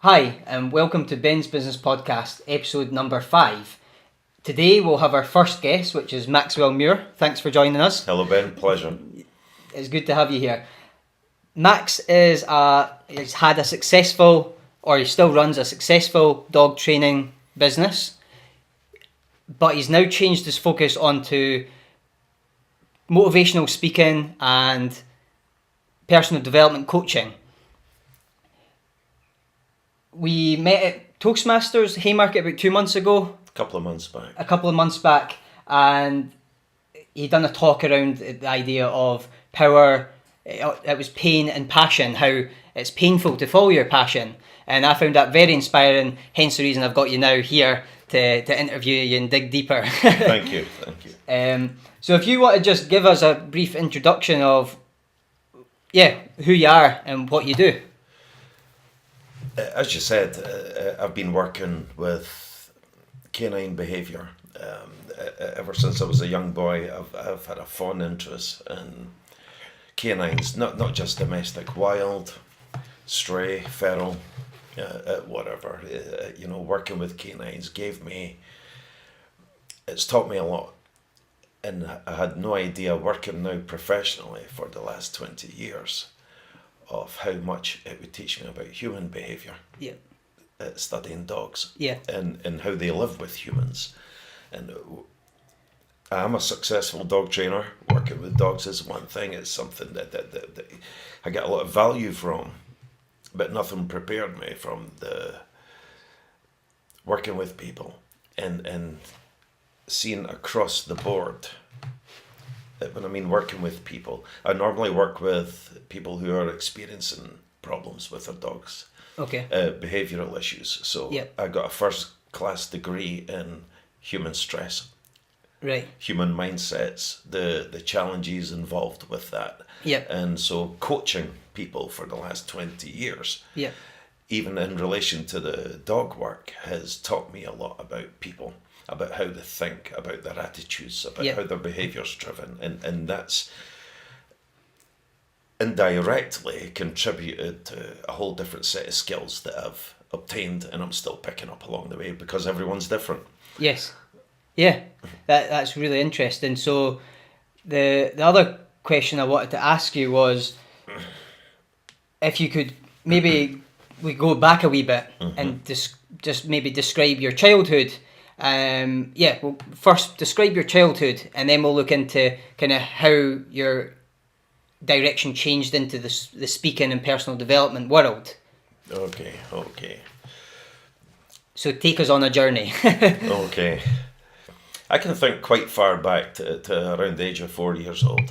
Hi, and welcome to Ben's Business Podcast, episode number 5. Today we'll have our first guest, which is Maxwell Muir. Thanks for joining us. Hello, Ben. Pleasure. It's good to have you here. Max he's had a successful, or he still runs a successful dog training business, but he's now changed his focus onto motivational speaking and personal development coaching. We met at Toastmasters Haymarket about 2 months ago. A couple of months back. And he done a talk around the idea of power. It was pain and passion, how it's painful to follow your passion. And I found that very inspiring, hence the reason I've got you now here to interview you and dig deeper. Thank you. So if you want to just give us a brief introduction of who you are and what you do. As you said, I've been working with canine behaviour. Ever since I was a young boy, I've had a fond interest in canines, not just domestic, wild, stray, feral, whatever. Working with canines it's taught me a lot. And I had no idea, working now professionally for the last 20 years, of how much it would teach me about human behaviour. Yeah. Studying dogs. Yeah. And how they live with humans. And I'm a successful dog trainer. Working with dogs is one thing. It's something that I get a lot of value from, but nothing prepared me from the working with people and seeing across the board. When I mean working with people, I normally work with people who are experiencing problems with their dogs. Okay. Behavioural issues. So yeah. I got a first class degree in human stress. Right. Human mindsets, the challenges involved with that. Yeah. And so coaching people for the last 20 years, yeah, even in relation to the dog work, has taught me a lot about people, about how they think, about their attitudes, about how their behaviour's driven. And that's indirectly contributed to a whole different set of skills that I've obtained and I'm still picking up along the way because everyone's different. Yes. Yeah, that's really interesting. So the other question I wanted to ask you was if you could maybe we go back a wee bit and just maybe describe your childhood. Well, first describe your childhood and then we'll look into kind of how your direction changed into the speaking and personal development world. Okay. So take us on a journey. Okay. I can think quite far back to around the age of 4 years old.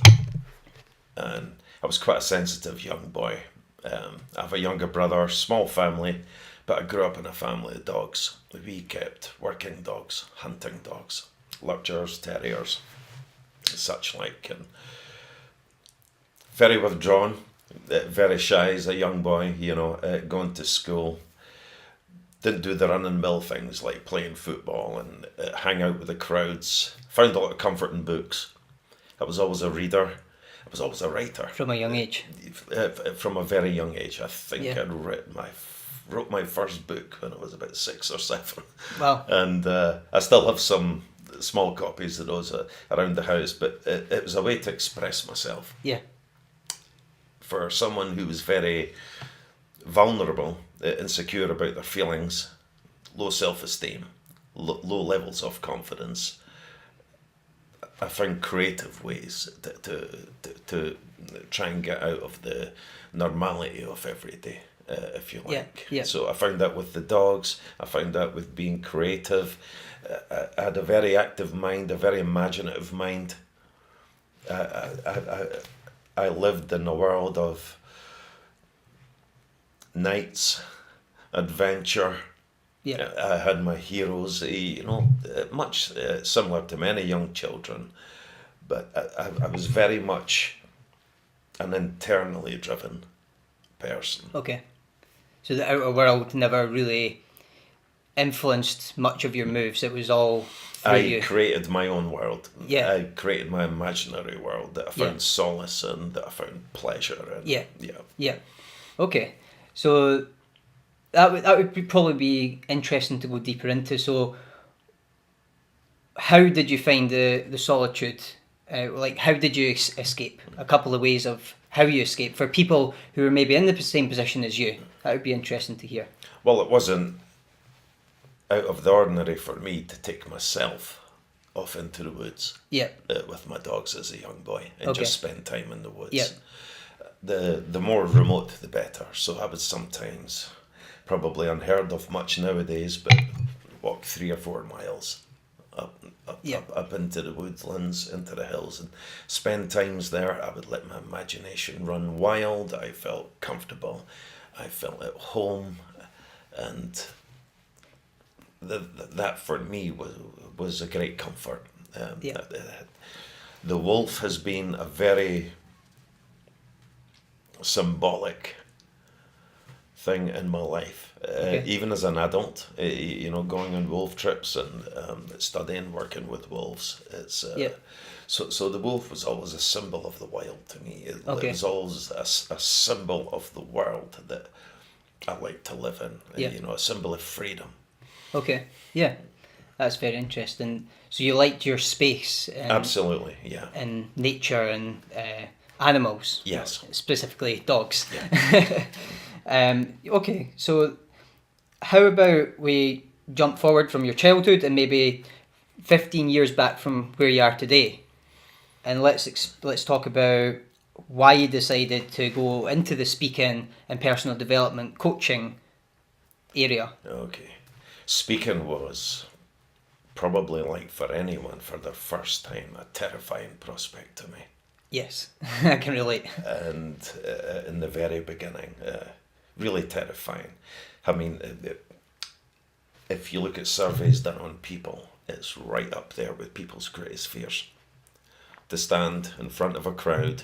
And I was quite a sensitive young boy. I have a younger brother, small family, but I grew up in a family of dogs. We kept working dogs, hunting dogs, lurchers, terriers, such like, and very withdrawn, very shy as a young boy, going to school. Didn't do the run-and-mill things like playing football and hang out with the crowds. Found a lot of comfort in books. I was always a reader. I was always a writer. From a young age? From a very young age. I think I wrote my first book when I was about 6 or 7. Wow. And I still have some small copies of those around the house, but it was a way to express myself. Yeah. For someone who was very vulnerable, insecure about their feelings, low self-esteem, low levels of confidence, I found creative ways to try and get out of the normality of every day, if you like. Yeah. So I found that with the dogs, I found that with being creative. I had a very active mind, a very imaginative mind. I lived in a world of nights, adventure. Yeah. I had my heroes, much similar to many young children, but I was very much an internally driven person. Okay. So the outer world never really influenced much of your moves. It was all I created my own world. Yeah. I created my imaginary world that I found solace in, that I found pleasure in. Yeah. Okay. So probably be interesting to go deeper into. So, how did you find the solitude? Like, how did you escape? A couple of ways of how you escape for people who are maybe in the same position as you. That would be interesting to hear. Well, it wasn't out of the ordinary for me to take myself off into the woods Yeah. with my dogs as a young boy and Okay. just spend time in the woods. Yeah. The more remote, the better. So I would sometimes, probably unheard of much nowadays, but walk 3 or 4 miles Yeah. up into the woodlands, into the hills, and spend times there. I would let my imagination run wild. I felt comfortable. I felt at home, and that for me was a great comfort. Yeah. The wolf has been a very symbolic thing in my life, Okay. even as an adult. Going on wolf trips and studying, working with wolves. It's Yeah. so the wolf was always a symbol of the wild to me. It Okay. was always a symbol of the world that I like to live in. Yeah. A symbol of freedom. Okay. Yeah. That's very interesting. So you liked your space. Absolutely, yeah. In nature and animals. Yes. Specifically dogs. Yeah. Okay, so how about we jump forward from your childhood and maybe 15 years back from where you are today, and let's talk about why you decided to go into the speaking and personal development coaching area. Okay. Speaking was probably, like for anyone, for the first time, a terrifying prospect to me. Yes, I can relate. And in the very beginning, really terrifying. I mean, if you look at surveys done on people, it's right up there with people's greatest fears. To stand in front of a crowd,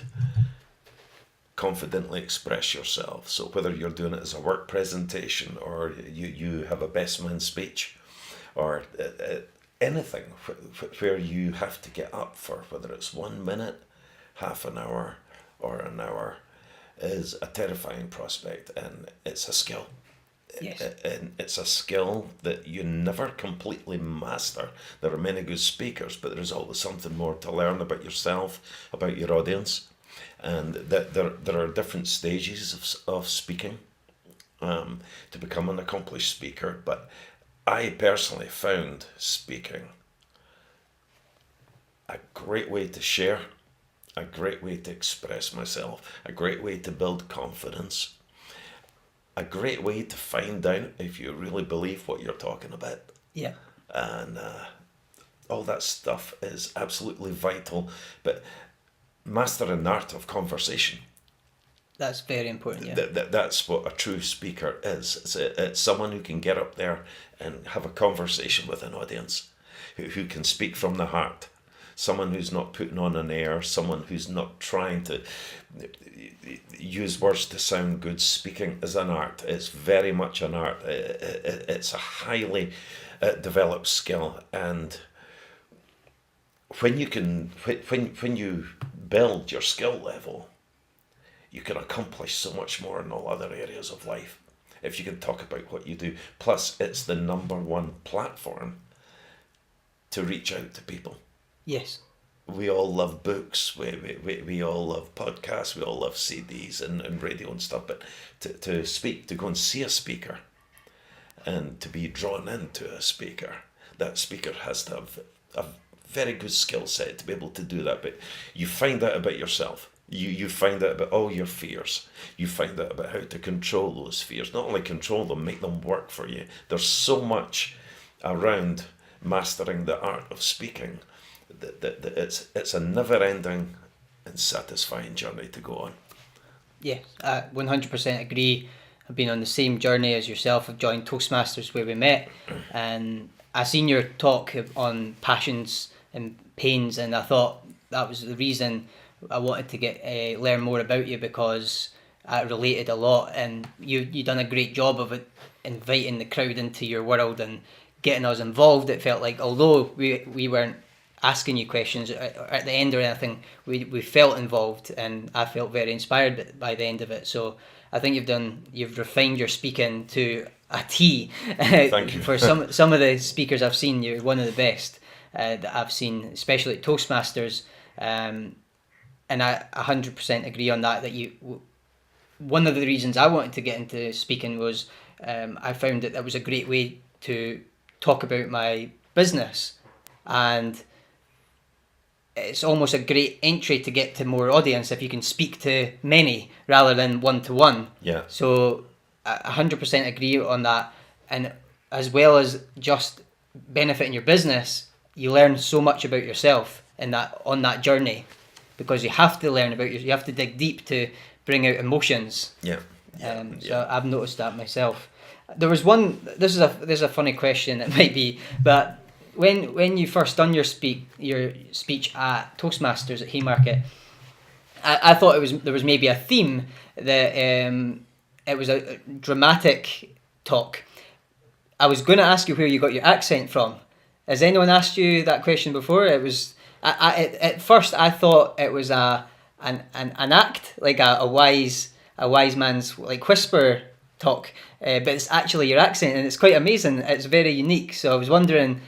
confidently express yourself. So whether you're doing it as a work presentation or you have a best man speech or anything where you have to get up for, whether it's 1 minute, half an hour or an hour, is a terrifying prospect, and it's a skill. Yes. And it's a skill that you never completely master. There are many good speakers, but there's always something more to learn about yourself, about your audience, and that there are different stages of speaking to become an accomplished speaker. But I personally found speaking a great way to share, a great way to express myself, a great way to build confidence, a great way to find out if you really believe what you're talking about. Yeah. And all that stuff is absolutely vital. But mastering the art of conversation. That's very important, yeah. That's what a true speaker is. It's someone who can get up there and have a conversation with an audience, who can speak from the heart. Someone who's not putting on an air, someone who's not trying to use words to sound good. Speaking is an art. It's very much an art. It's a highly developed skill, and when you build your skill level, you can accomplish so much more in all other areas of life if you can talk about what you do. Plus, it's the #1 platform to reach out to people. Yes. We all love books, we all love podcasts, we all love CDs and radio and stuff, but to speak, to go and see a speaker and to be drawn into a speaker, that speaker has to have a very good skill set to be able to do that. But you find out about yourself. You find out about all your fears. You find out about how to control those fears. Not only control them, make them work for you. There's so much around mastering the art of speaking that it's a never-ending and satisfying journey to go on. Yeah, I 100% agree. I've been on the same journey as yourself. I've joined Toastmasters where we met, and I seen your talk on passions and pains, and I thought that was the reason I wanted to get learn more about you, because I related a lot, and you done a great job of it, inviting the crowd into your world and getting us involved. It felt like, although we weren't asking you questions at the end or anything, we felt involved, and I felt very inspired by the end of it. So I think you've refined your speaking to a T. Thank you. For some of the speakers I've seen, you're one of the best that I've seen, especially at Toastmasters. And I 100% agree on that. One of the reasons I wanted to get into speaking was I found that was a great way to talk about my business, and it's almost a great entry to get to more audience if you can speak to many rather than one-to-one. Yeah. So I 100% agree on that. And as well as just benefiting your business, you learn so much about yourself on that journey, because you have to learn about you have to dig deep to bring out emotions. Yeah. So I've noticed that myself. There was one. This is a funny question. It might be, but when you first done your speech at Toastmasters at Haymarket, I thought there was maybe a theme that it was a dramatic talk. I was going to ask you where you got your accent from. Has anyone asked you that question before? It was at first I thought it was an act, like a wise man's like whisper talk, but it's actually your accent, and it's quite amazing. It's very unique. So I was wondering,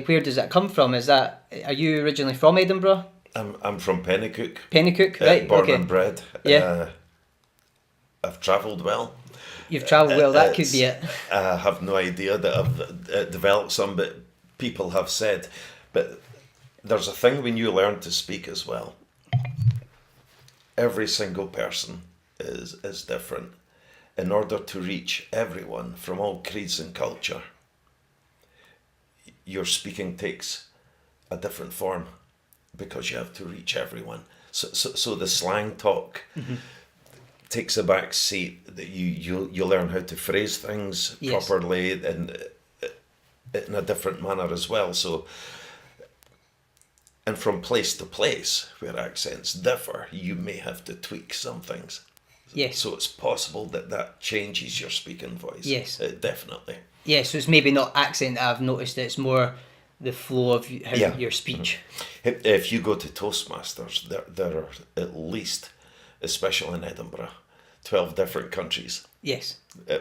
where does that come from? Are you originally from Edinburgh? I'm from Pennycook. Pennycook, right? Born Okay. and bred. Yeah. I've travelled well. You've travelled well. That could be it. I have no idea that I've developed some, but people have said. But there's a thing when you learn to speak as well. Every single person is different. In order to reach everyone from all creeds and culture, your speaking takes a different form, because you have to reach everyone. So the slang talk takes a back seat. That you learn how to phrase things properly and in a different manner as well. So, and from place to place where accents differ, you may have to tweak some things. Yes. So it's possible that changes your speaking voice. Yes. Definitely. Yeah, so it's maybe not accent that I've noticed, it's more the flow of your speech. If you go to Toastmasters, there are at least, especially in Edinburgh, 12 different countries. Yes.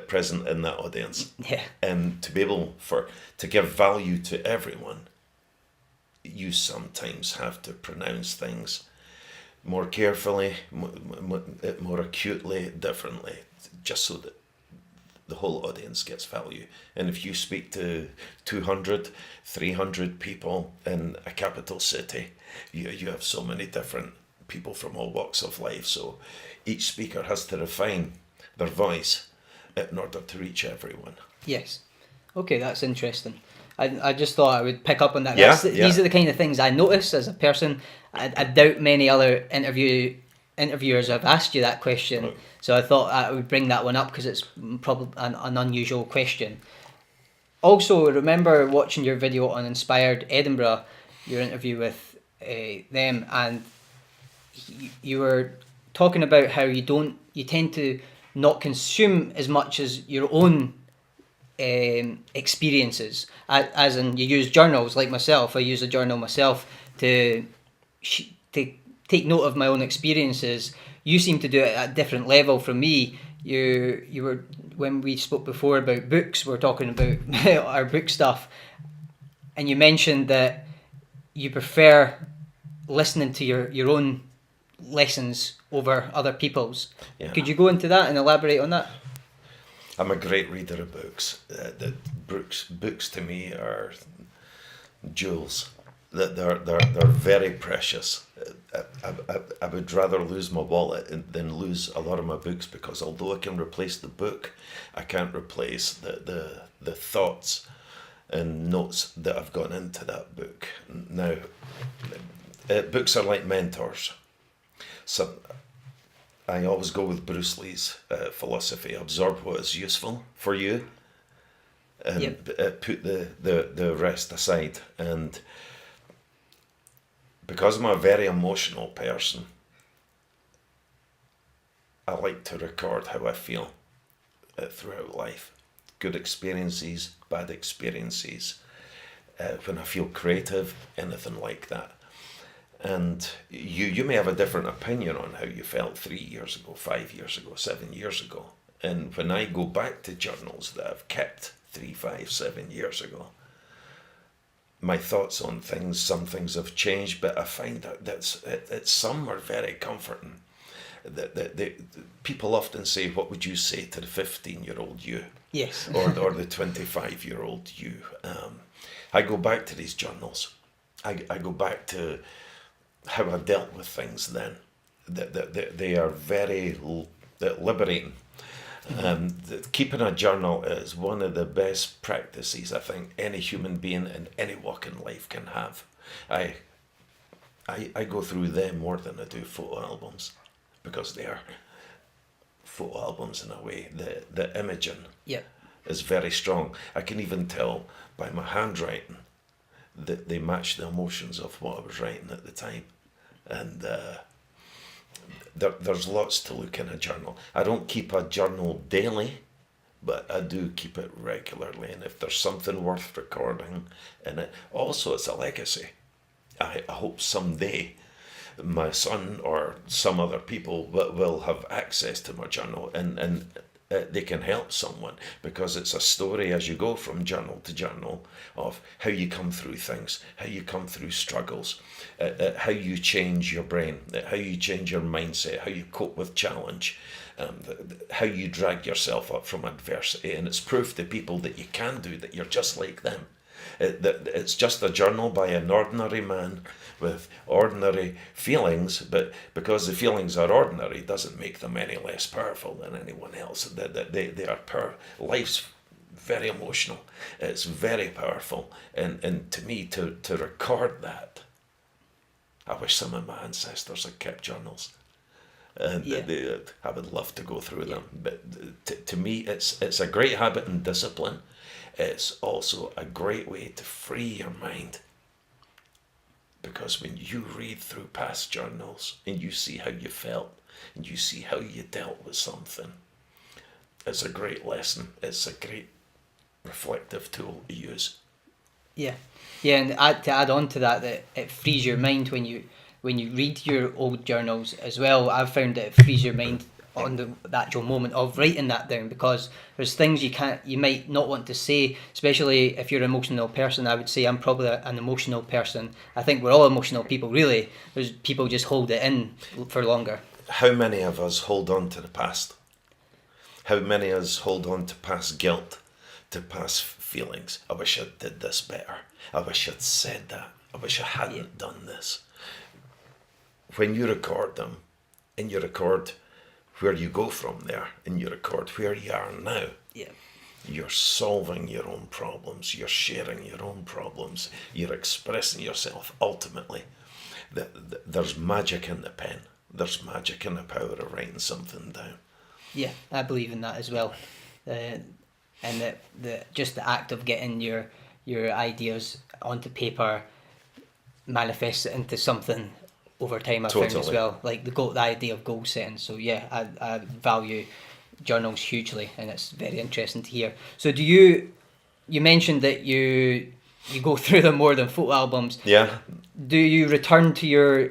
Present in that audience. Yeah. And to be able to give value to everyone, you sometimes have to pronounce things more carefully, more acutely, differently, just so that the whole audience gets value. And if you speak to 200, 300 people in a capital city, you have so many different people from all walks of life. So each speaker has to refine their voice in order to reach everyone. Yes. Okay, that's interesting. I just thought I would pick up on that. Yeah, These are the kind of things I notice as a person. I doubt many other interviewers have asked you that question. Right. So I thought I would bring that one up because it's probably an unusual question. Also, remember watching your video on Inspired Edinburgh, your interview with them, and you were talking about how you tend to not consume as much as your own experiences, as in you use journals like myself. I use a journal myself to take note of my own experiences. You seem to do it at a different level from me. You were, when we spoke before about books, we're talking about our book stuff, and you mentioned that you prefer listening to your own lessons over other people's. Yeah. Could you go into that and elaborate on that? I'm a great reader of books. Books to me are jewels. They're very precious. I would rather lose my wallet than lose a lot of my books, because although I can replace the book, I can't replace the thoughts and notes that have gone into that book. Now, books are like mentors. So I always go with Bruce Lee's philosophy: absorb what is useful for you, and put the rest aside. And because I'm a very emotional person, I like to record how I feel throughout life. Good experiences, bad experiences, when I feel creative, anything like that. And you may have a different opinion on how you felt 3 years ago, 5 years ago, 7 years ago. And when I go back to journals that I've kept 3, 5, 7 years ago, my thoughts on things, some things have changed, but I find that some are very comforting. People often say, what would you say to the 15-year-old you? Yes. or the 25-year-old you? I go back to these journals. I go back to how I dealt with things then. They are very liberating. Keeping a journal is one of the best practices I think any human being in any walk in life can have. I go through them more than I do photo albums, because they are photo albums in a way. The imaging is very strong. I can even tell by my handwriting that they match the emotions of what I was writing at the time. And there's lots to look in a journal. I don't keep a journal daily, but I do keep it regularly. And if there's something worth recording in it, also it's a legacy. I hope someday my son or some other people will have access to my journal, and they can help someone, because it's a story as you go from journal to journal of how you come through things, how you come through struggles, how you change your brain, how you change your mindset, how you cope with challenge, how you drag yourself up from adversity. And it's proof to people that you can do, that you're just like them. It's just a journal by an ordinary man with ordinary feelings, but because the feelings are ordinary doesn't make them any less powerful than anyone else. They are life's very emotional. It's very powerful, and to me, to record that, I wish some of my ancestors had kept journals. And I would love to go through them. But to me, it's a great habit and discipline. It's also a great way to free your mind. Because when you read through past journals and you see how you felt and you see how you dealt with something, it's a great lesson. It's a great reflective tool to use. Yeah, and to add on to that it frees your mind when you read your old journals as well. I've found that it frees your mind on the actual moment of writing that down, because there's things you might not want to say, especially if you're an emotional person. I would say I'm probably an emotional person. I think we're all emotional people, really. There's people just hold it in for longer. How many of us hold on to the past? How many of us hold on to past guilt, to past feelings? I wish I did this better. I wish I'd said that. I wish I hadn't done this. When you record them, and you record where you go from there, and you record where you are now, you're solving your own problems, you're sharing your own problems, you're expressing yourself. Ultimately, there's magic in the pen. There's magic in the power of writing something down. Yeah, I believe in that as well. And just the act of getting your ideas onto paper manifests it into something over time. I found as well, like the idea of goal setting. So yeah, I value journals hugely, and it's very interesting to hear. So do you mentioned that you go through them more than photo albums. Yeah. Do you return to your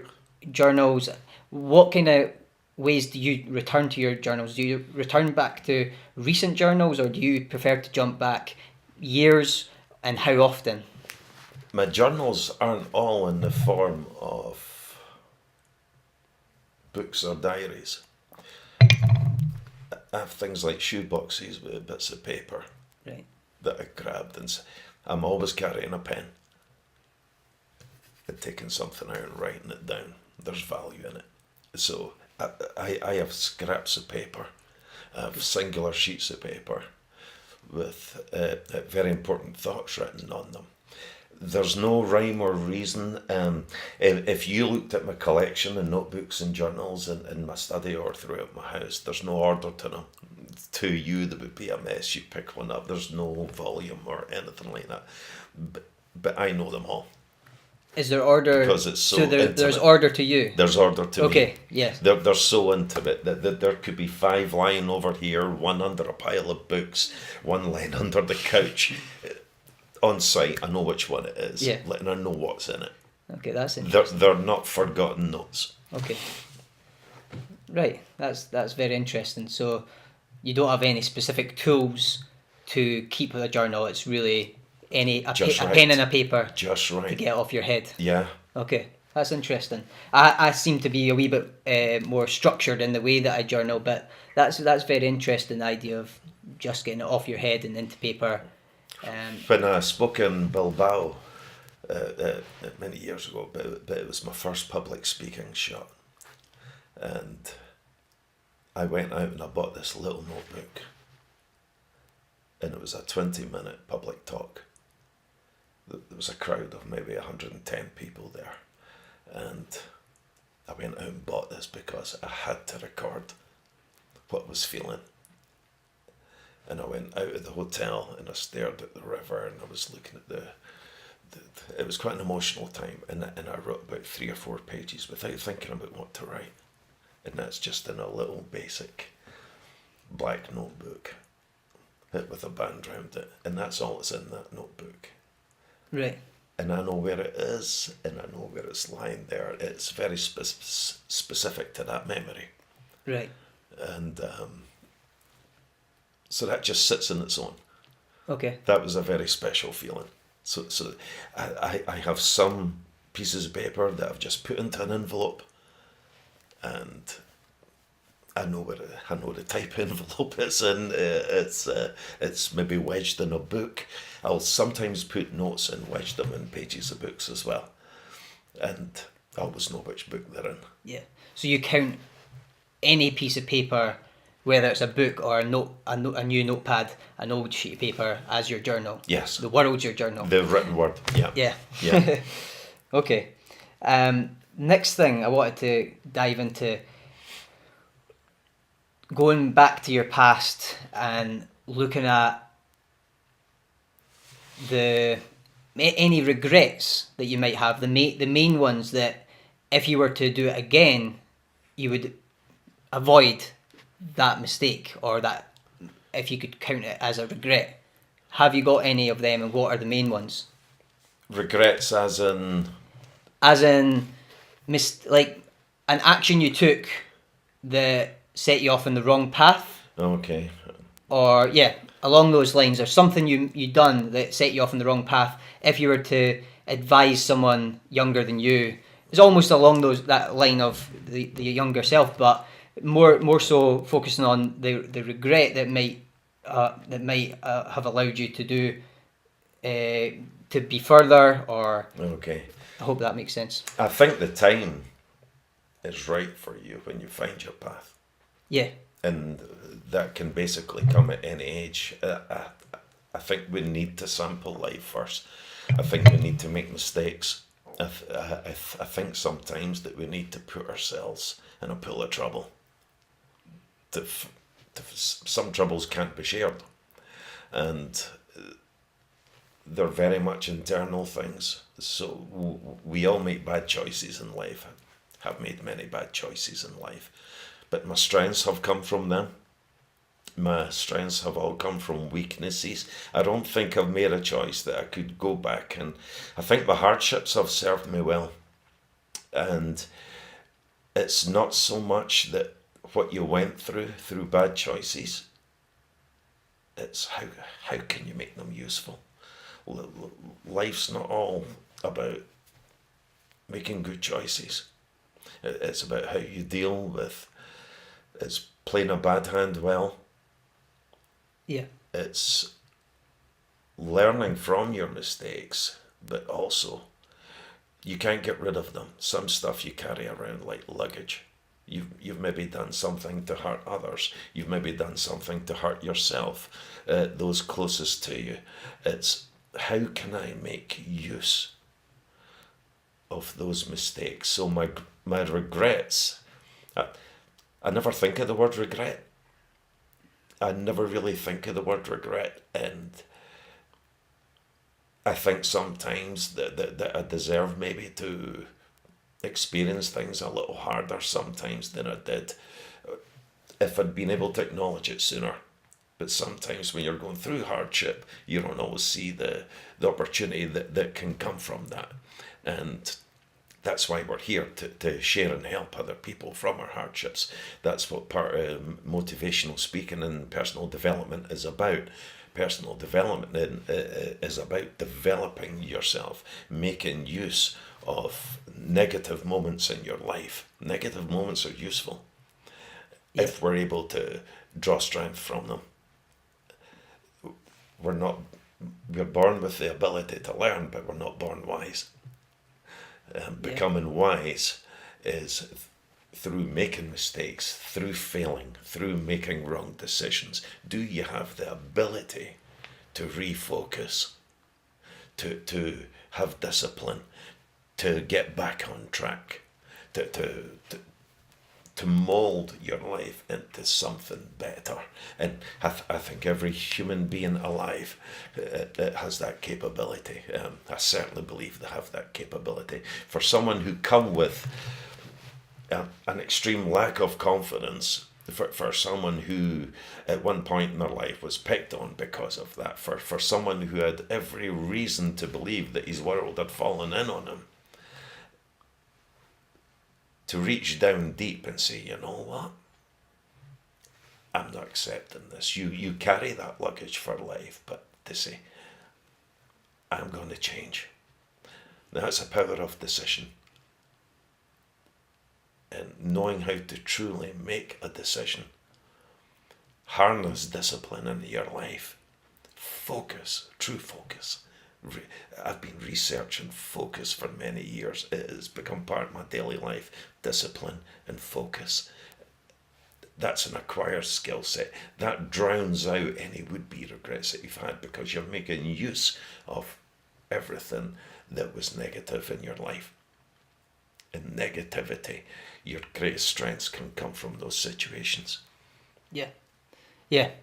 journals? What kind of ways do you return to your journals? Do you return back to recent journals, or do you prefer to jump back years, and how often? My journals aren't all in the form of books or diaries. I have things like shoe boxes with bits of paper that I grabbed, and I'm always carrying a pen and taking something out and writing it down. There's value in it. So I have scraps of paper. I have singular sheets of paper with very important thoughts written on them. There's no rhyme or reason. If you looked at my collection of notebooks and journals in my study or throughout my house, there's no order to them. To you, there would be a mess. You pick one up. There's no volume or anything like that. But I know them all. Is there order? Because it's so intimate. There's order to you? There's order to me. Okay, yes. They're so intimate that there could be 5 lying over here, one under a pile of books, one lying under the couch. On site, I know which one it is, and I know what's in it. Okay, that's interesting. They're not forgotten notes. Okay. Right, that's very interesting. So you don't have any specific tools to keep a journal. It's really Just a pen right. and a paper Just to right. get off your head. Yeah. Okay, that's interesting. I seem to be a wee bit more structured in the way that I journal, but that's very interesting. The idea of just getting it off your head and into paper. When I spoke in Bilbao many years ago, but it was my first public speaking shot, and I went out and I bought this little notebook, and it was a 20-minute public talk. There was a crowd of maybe 110 people there, and I went out and bought this because I had to record what I was feeling. And I went out of the hotel and I stared at the river and I was looking at it was quite an emotional time, and I wrote about 3 or 4 pages without thinking about what to write. And that's just in a little basic black notebook with a band round it, and that's all that's in that notebook. Right. And I know where it is, and I know where it's lying there. It's very specific to that memory. Right. And so that just sits in its own. Okay. That was a very special feeling. So I have some pieces of paper that I've just put into an envelope, and I know the type of envelope it's in. It's maybe wedged in a book. I'll sometimes put notes and wedge them in pages of books as well, and I always know which book they're in. Yeah. So you count any piece of paper, whether it's a book or a new notepad, an old sheet of paper, as your journal. Yes. The world's your journal. The written word. Yeah. Yeah. Yeah. Okay. Next thing I wanted to dive into, going back to your past and looking at any regrets that you might have, the main ones that if you were to do it again, you would avoid that mistake, or that if you could count it as a regret. Have you got any of them, and what are the main ones? Regrets as in like an action you took that set you off in the wrong path, okay. or along those lines, or something you done that set you off in the wrong path. If you were to advise someone younger than you, it's almost along that line of the younger self, but more so focusing on the regret that might have allowed you to do to be further, or Okay. I hope that makes sense. I think the time is right for you when you find your path. Yeah. And that can basically come at any age. I think we need to sample life first. I think we need to make mistakes. I think sometimes that we need to put ourselves in a pool of trouble. Some troubles can't be shared, and they're very much internal things. So we all make bad choices in life. Have made many bad choices in life, but my strengths have come from them. My strengths have all come from weaknesses. I don't think I've made a choice that I could go back, and I think the hardships have served me well. And it's not so much that what you went through bad choices, it's how can you make them useful. Life's not all about making good choices. It's about how you deal with it's playing a bad hand well. Yeah. It's learning from your mistakes, but also you can't get rid of them. Some stuff you carry around like luggage. You've maybe done something to hurt others. You've maybe done something to hurt yourself, those closest to you. It's how can I make use of those mistakes? So my regrets, I never think of the word regret. I never really think of the word regret, and I think sometimes that I deserve maybe to experience things a little harder sometimes than I did if I'd been able to acknowledge it sooner. But sometimes when you're going through hardship, you don't always see the opportunity that can come from that. And That's why we're here, to share and help other people from our hardships. That's what part of motivational speaking and personal development is about. Personal development is about developing yourself, making use of negative moments in your life. Negative moments are useful if we're able to draw strength from them. We're born with the ability to learn, but we're not born wise. Becoming wise is through making mistakes, through failing, through making wrong decisions. Do you have the ability to refocus, to have discipline, to get back on track, to mold your life into something better? And I think every human being alive has that capability. I certainly believe they have that capability. For someone who come with an extreme lack of confidence, for someone who at one point in their life was picked on because of that, for someone who had every reason to believe that his world had fallen in on him, to reach down deep and say, you know what, I'm not accepting this. You carry that luggage for life, but to say, I'm going to change. That's a power of decision. And knowing how to truly make a decision. Harness discipline into your life. Focus, true focus. I've been researching focus for many years. It has become part of my daily life. Discipline and focus. That's an acquired skill set. That drowns out any would-be regrets that you've had, because you're making use of everything that was negative in your life. In negativity, your greatest strengths can come from those situations. Yeah,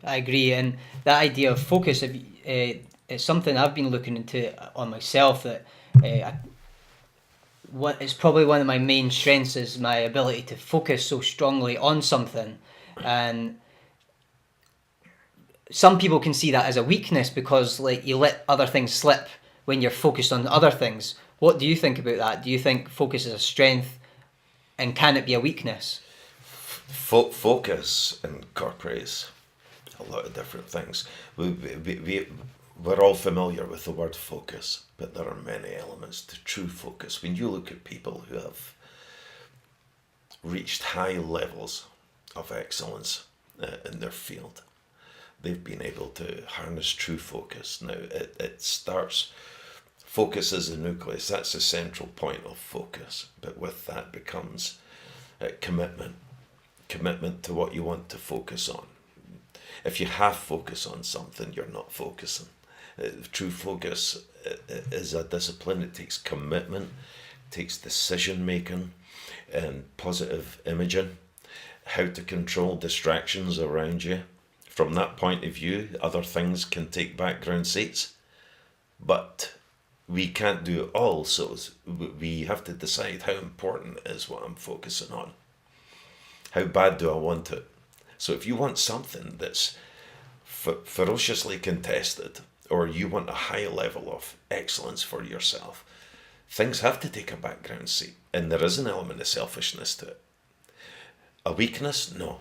I agree. And that idea of focus is something I've been looking into on myself. That it's probably one of my main strengths is my ability to focus so strongly on something. And some people can see that as a weakness because, like, you let other things slip when you're focused on other things. What do you think about that? Do you think focus is a strength, and can it be a weakness? Focus incorporates a lot of different things. We're all familiar with the word focus, but there are many elements to true focus. When you look at people who have reached high levels of excellence in their field, they've been able to harness true focus. Now, it starts, focus is the nucleus, that's the central point of focus, but with that becomes commitment to what you want to focus on. If you half focus on something, you're not focusing. True focus is a discipline. It takes commitment, it takes decision making and positive imaging, how to control distractions around you. From that point of view, other things can take background seats, but we can't do it all, so we have to decide how important is what I'm focusing on. How bad do I want it? So if you want something that's ferociously contested, or you want a high level of excellence for yourself, things have to take a background seat, and there is an element of selfishness to it. A weakness? No.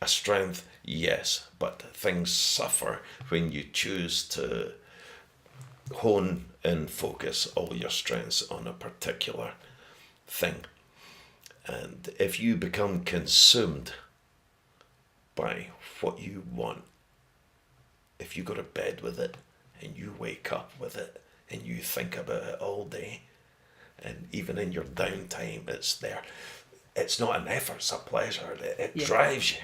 A strength? Yes. But things suffer when you choose to hone and focus all your strengths on a particular thing. And if you become consumed by what you want, if you go to bed with it and you wake up with it and you think about it all day, and even in your downtime it's there, it's not an effort, it's a pleasure. It drives you.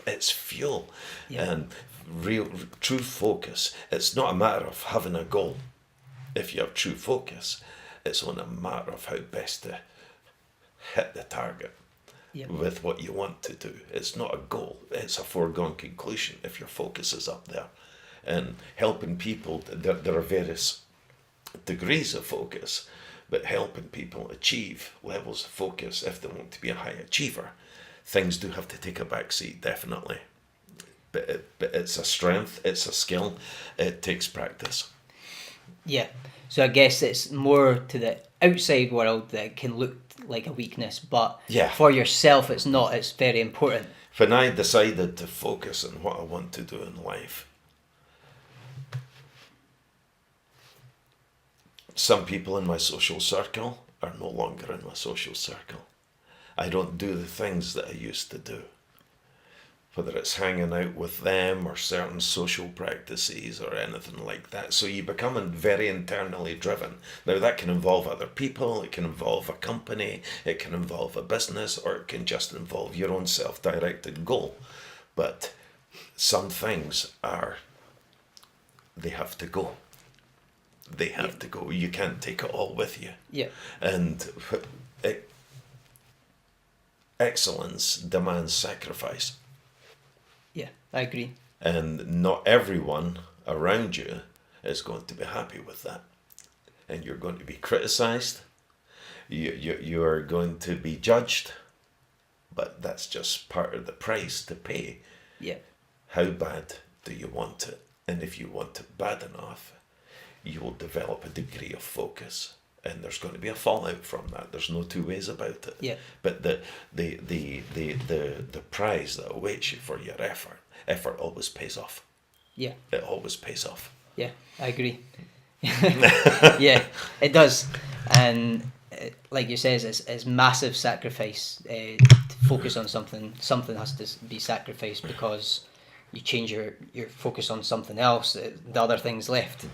It's fuel. And true focus, it's not a matter of having a goal. If you have true focus, it's only a matter of how best to hit the target with what you want to do. It's not a goal, it's a foregone conclusion if your focus is up there. And helping people, there are various degrees of focus, but helping people achieve levels of focus if they want to be a high achiever, things do have to take a back seat, definitely. But it's a strength, it's a skill, it takes practice. Yeah, so I guess it's more to the outside world that can look like a weakness, but Yeah. for yourself it's not. It's very important. When I decided to focus on what I want to do in life, some people in my social circle are no longer in my social circle. I don't do the things that I used to do. Whether it's hanging out with them or certain social practices or anything like that. So you become very internally driven. Now that can involve other people, it can involve a company, it can involve a business, or it can just involve your own self-directed goal. But some things they have to go. They have to go. You can't take it all with you. Yeah. And excellence demands sacrifice. Yeah, I agree. And not everyone around you is going to be happy with that. And you're going to be criticized. You are going to be judged. But that's just part of the price to pay. Yeah. How bad do you want it? And if you want it bad enough, you will develop a degree of focus. And there's going to be a fallout from that. There's no two ways about it. Yeah. But the prize that awaits you for your effort always pays off. Yeah. It always pays off. Yeah, I agree. Yeah, it does. And like you says, it's massive sacrifice to focus on something. Something has to be sacrificed because you change your focus on something else. The other thing's left.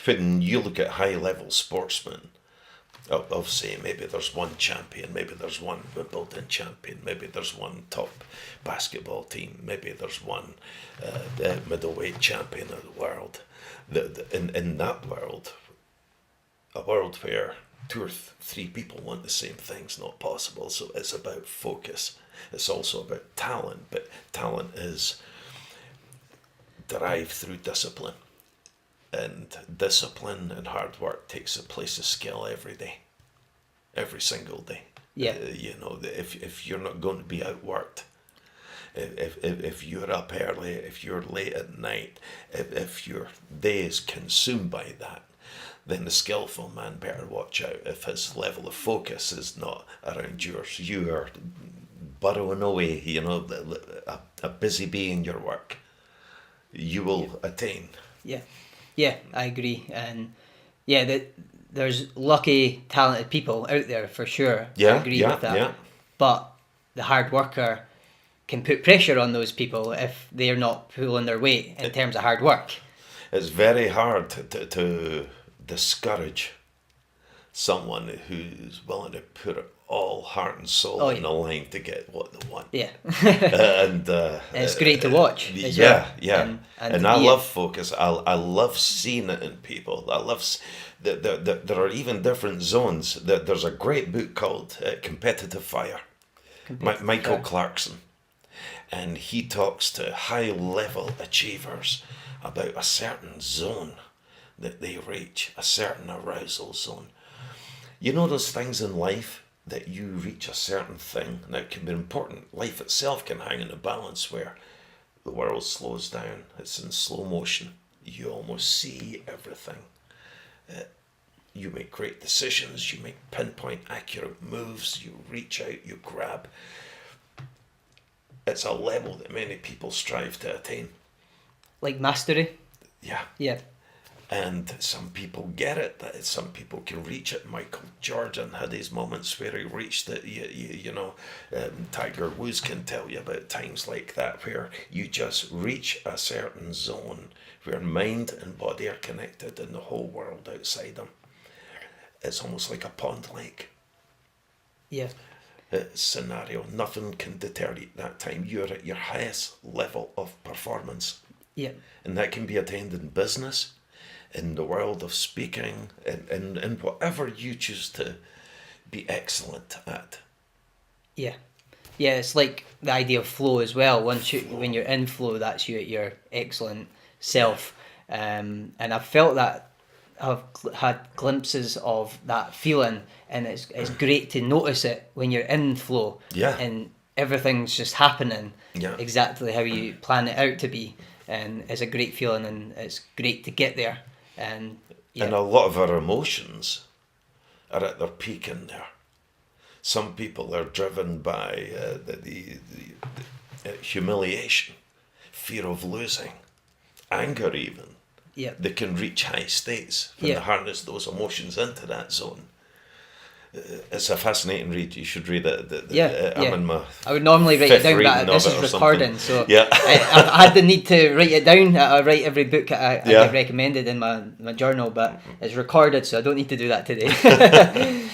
When you look at high-level sportsmen, of say maybe there's one champion, maybe there's one Wimbledon champion, maybe there's one top basketball team, maybe there's one middleweight champion of the world. In that world, a world where 2 or 3 people want the same thing's not possible. So it's about focus. It's also about talent, but talent is derived through discipline. And discipline and hard work takes the place of skill every day, every single day. Yeah. If you're not going to be outworked, if you're up early, if you're late at night, if your day is consumed by that, then the skillful man better watch out. If his level of focus is not around yours, you are burrowing away, a busy bee in your work. You will attain. Yeah. Yeah, I agree. And yeah, there's lucky, talented people out there for sure. Yeah, I agree with that. Yeah. But the hard worker can put pressure on those people if they're not pulling their weight in terms of hard work. It's very hard to discourage someone who's willing to put all heart and soul in the line to get what they want. Yeah. And it's great to watch. Yeah. And I love focus. I love seeing it in people. I love there are even different zones. There's a great book called Competitive Fire. Michael Clarkson. And he talks to high-level achievers about a certain zone that they reach, a certain arousal zone. You know those things in life that you reach a certain thing, now it can be important. Life itself can hang in a balance where the world slows down, it's in slow motion, you almost see everything. You make great decisions, you make pinpoint accurate moves, you reach out, you grab. It's a level that many people strive to attain. Like mastery? Yeah. Yeah. And some people get it, some people can reach it. Michael Jordan had his moments where he reached it. Tiger Woods can tell you about times like that where you just reach a certain zone where mind and body are connected and the whole world outside them. It's almost like a pond lake. Yeah. Scenario. Nothing can deter you at that time. You're at your highest level of performance. Yeah. And that can be attained in business, in the world of speaking, in whatever you choose to be excellent at. Yeah. Yeah, it's like the idea of flow as well. When you're in flow, that's you at your excellent self. And I've felt that, I've had glimpses of that feeling, and it's great to notice it when you're in flow. Yeah. And everything's just happening exactly how you plan it out to be. And it's a great feeling, and it's great to get there. And a lot of our emotions are at their peak in there. Some people are driven by the humiliation, fear of losing, anger even. Yeah. They can reach high states when they harness those emotions into that zone. It's a fascinating read. You should read it. I'm in my I would normally write it down, reading but this of is it or recording, something. so Yeah. I had the need to write it down. I write every book I get recommended in my journal, but it's recorded, so I don't need to do that today.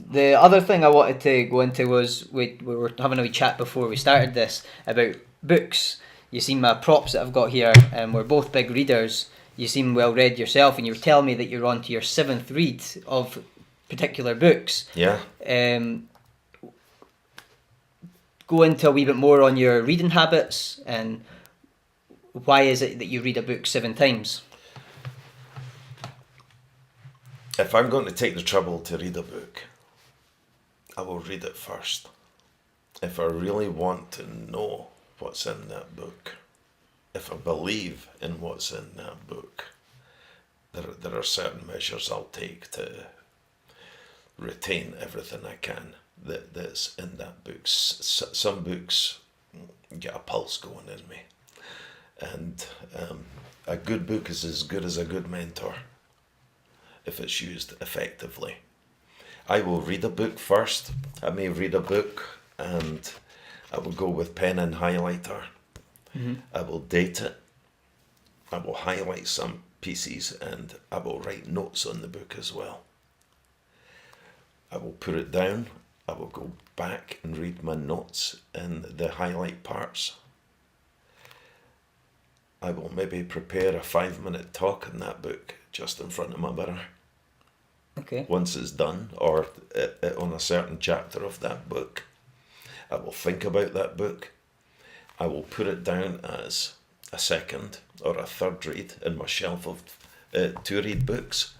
The other thing I wanted to go into was we were having a wee chat before we started this about books. You seen my props that I've got here, and we're both big readers. You seem well read yourself, and you were telling me that you're on to your 7th read of particular books. Yeah. Go into a wee bit more on your reading habits, and why is it that you read a book 7 times? If I'm going to take the trouble to read a book, I will read it first. If I really want to know what's in that book, if I believe in what's in that book, there are certain measures I'll take to retain everything I can that's in that book. Some books get a pulse going in me, and a good book is as good as a good mentor if it's used effectively. I will read a book first. I may read a book and I will go with pen and highlighter. Mm-hmm. I will date it. I will highlight some pieces and I will write notes on the book as well. I will put it down. I will go back and read my notes in the highlight parts. I will maybe prepare a 5-minute talk on that book just in front of my mirror. Okay. Once it's done, or on a certain chapter of that book, I will think about that book. I will put it down as a second or a third read in my shelf of to-read books.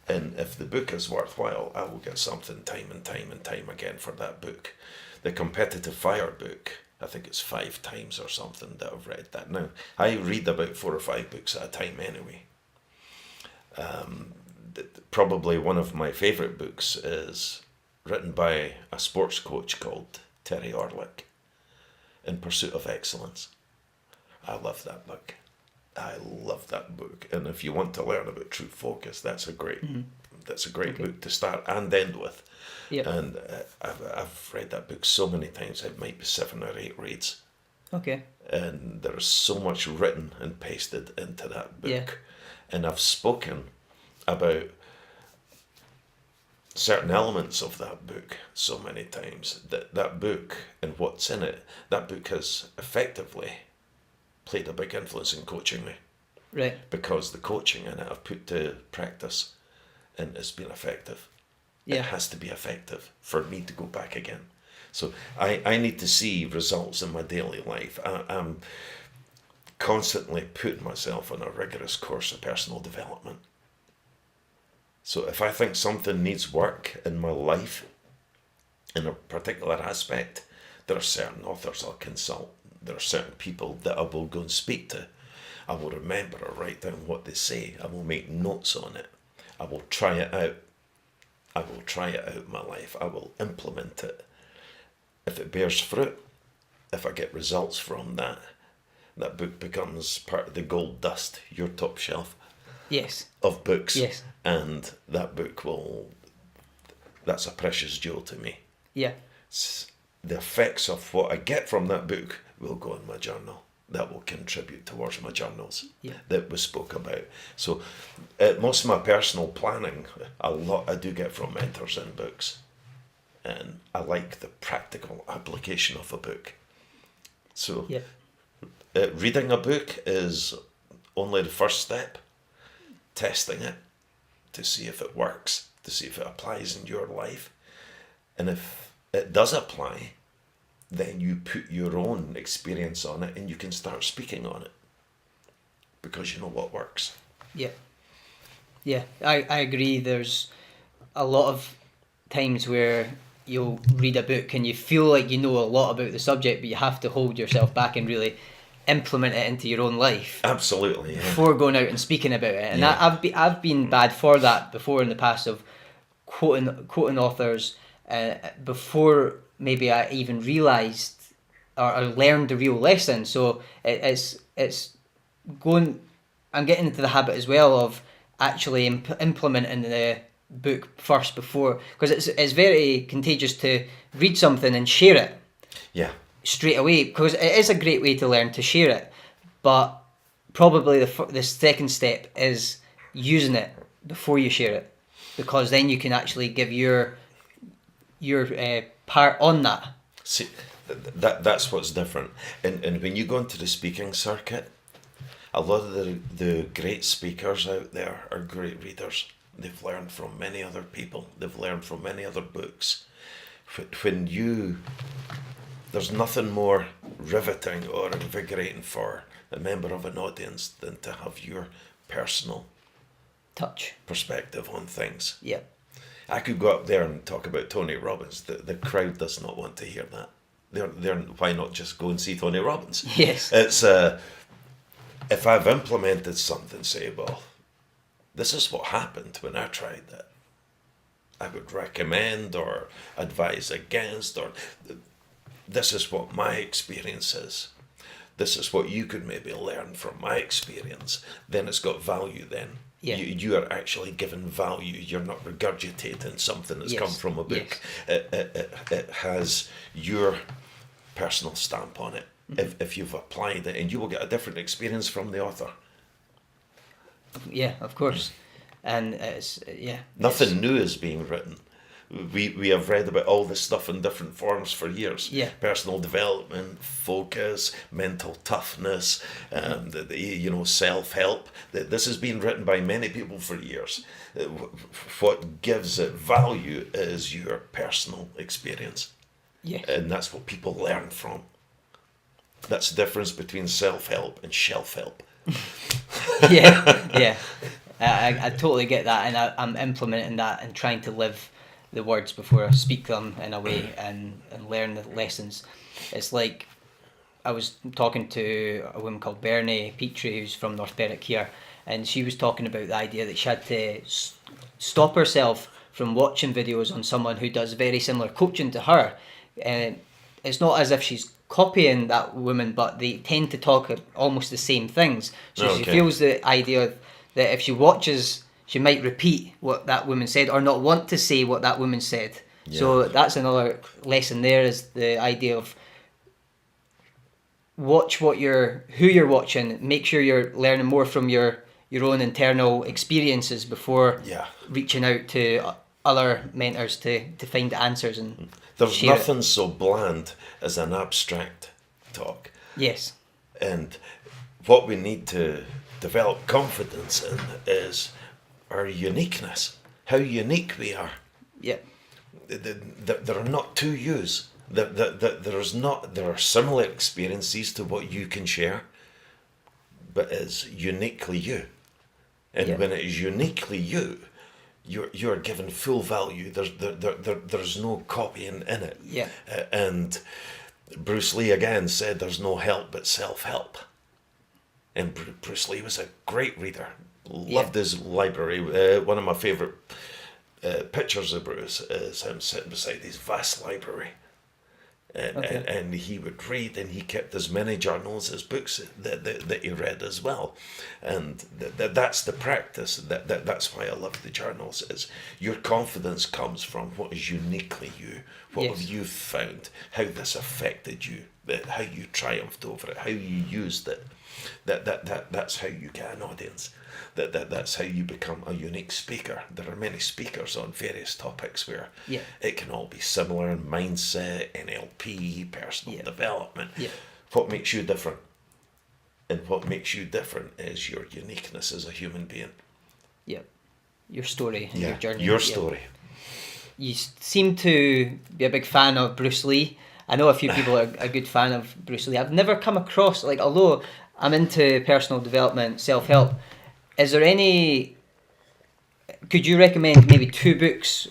And if the book is worthwhile, I will get something time and time again for that book. The Competitive Fire book, I think it's 5 times or something that I've read that. Now, I read about 4 or 5 books at a time anyway. Probably one of my favourite books is written by a sports coach called Terry Orlick, In Pursuit of Excellence. I love that book. I love that book. And if you want to learn about true focus, that's a great book to start and end with. Yep. And I've read that book so many times, it might be 7 or 8 reads. Okay. And there's so much written and pasted into that book. Yeah. And I've spoken about certain elements of that book so many times that book and what's in it, that book has effectively played a big influence in coaching me. Right. Because the coaching in it I've put to practice and it's been effective. Yeah. It has to be effective for me to go back again. So I need to see results in my daily life. I'm constantly putting myself on a rigorous course of personal development. So if I think something needs work in my life, in a particular aspect, there are certain authors I'll consult. There are certain people that I will go and speak to. I will remember or write down what they say. I will make notes on it. I will try it out. I will try it out in my life. I will implement it. If it bears fruit, if I get results from that, that book becomes part of the gold dust, your top shelf. Yes. Of books. Yes. And that book that's a precious jewel to me. Yeah. The effects of what I get from that book will go in my journal. That will contribute towards my journals that we spoke about. So most of my personal planning, a lot I do get from mentors and books. And I like the practical application of a book. So reading a book is only the first step. Testing it to see if it works, to see if it applies in your life. And if it does apply, then you put your own experience on it and you can start speaking on it because you know what works. Yeah. Yeah, I agree. There's a lot of times where you'll read a book and you feel like you know a lot about the subject, but you have to hold yourself back and really implement it into your own life Absolutely, yeah. before going out and speaking about it. And Yeah. I've been bad for that before in the past, of quoting authors before maybe I even realised or learned the real lesson. So it's going. I'm getting into the habit as well of actually implementing the book first before, because it's very contagious to read something and share it Yeah. straight away, because it is a great way to learn, to share it, but probably the second step is using it before you share it, because then you can actually give your part on that. See, that's what's different. And when you go into the speaking circuit, a lot of the great speakers out there are great readers. They've learned from many other people. They've learned from many other books. There's nothing more riveting or invigorating for a member of an audience than to have your personal Touch. perspective on things. Yeah. I could go up there and talk about Tony Robbins. The crowd does not want to hear that. They're why not just go and see Tony Robbins? Yes. It's if I've implemented something, say, well, this is what happened when I tried that, I would recommend or advise against, or this is what my experience is. This is what you could maybe learn from my experience. Then it's got value then. Yeah. You are actually given value. You're not regurgitating something that's come from a book. Yes. It has your personal stamp on it. If you've applied it, and you will get a different experience from the author. Yeah, of course. And Nothing new is being written. We have read about all this stuff in different forms for years. Yeah. Personal development, focus, mental toughness, self-help. This has been written by many people for years. What gives it value is your personal experience. Yeah. And that's what people learn from. That's the difference between self-help and shelf-help. Yeah. I totally get that, and I'm implementing that and trying to live the words before I speak them in a way, and learn the lessons. It's like, I was talking to a woman called Bernie Petrie, who's from North Berwick here, and she was talking about the idea that she had to stop herself from watching videos on someone who does very similar coaching to her. And it's not as if she's copying that woman, but they tend to talk almost the same things. So she feels the idea that if she watches, she might repeat what that woman said, or not want to say what that woman said. Yeah. So that's another lesson there, is the idea of watch who you're watching. Make sure you're learning more from your own internal experiences before reaching out to other mentors to find the answers. And there's nothing so bland as an abstract talk. Yes. And what we need to develop confidence in is our uniqueness, how unique we are. Yeah. There are not two yous. There are similar experiences to what you can share, but it's uniquely you. And when it is uniquely you, you're given full value. There's no copying in it. Yeah. And Bruce Lee again said, "There's no help but self-help." And Bruce Lee was a great reader. Loved his library. One of my favourite pictures of Bruce is him sitting beside his vast library. And he would read, and he kept as many journals as books that he read as well. And that's the practice. That's why I love the journals. Is your confidence comes from what is uniquely you. What have you found? How this affected you? How you triumphed over it? How you used it? That's how you get an audience. That's how you become a unique speaker. There are many speakers on various topics where it can all be similar in mindset, NLP, personal development. Yeah. What makes you different? And what makes you different is your uniqueness as a human being. Yeah. Your story, your journey. Your story. You seem to be a big fan of Bruce Lee. I know a few people are a good fan of Bruce Lee. I've never come across, although I'm into personal development, self-help, could you recommend maybe 2 books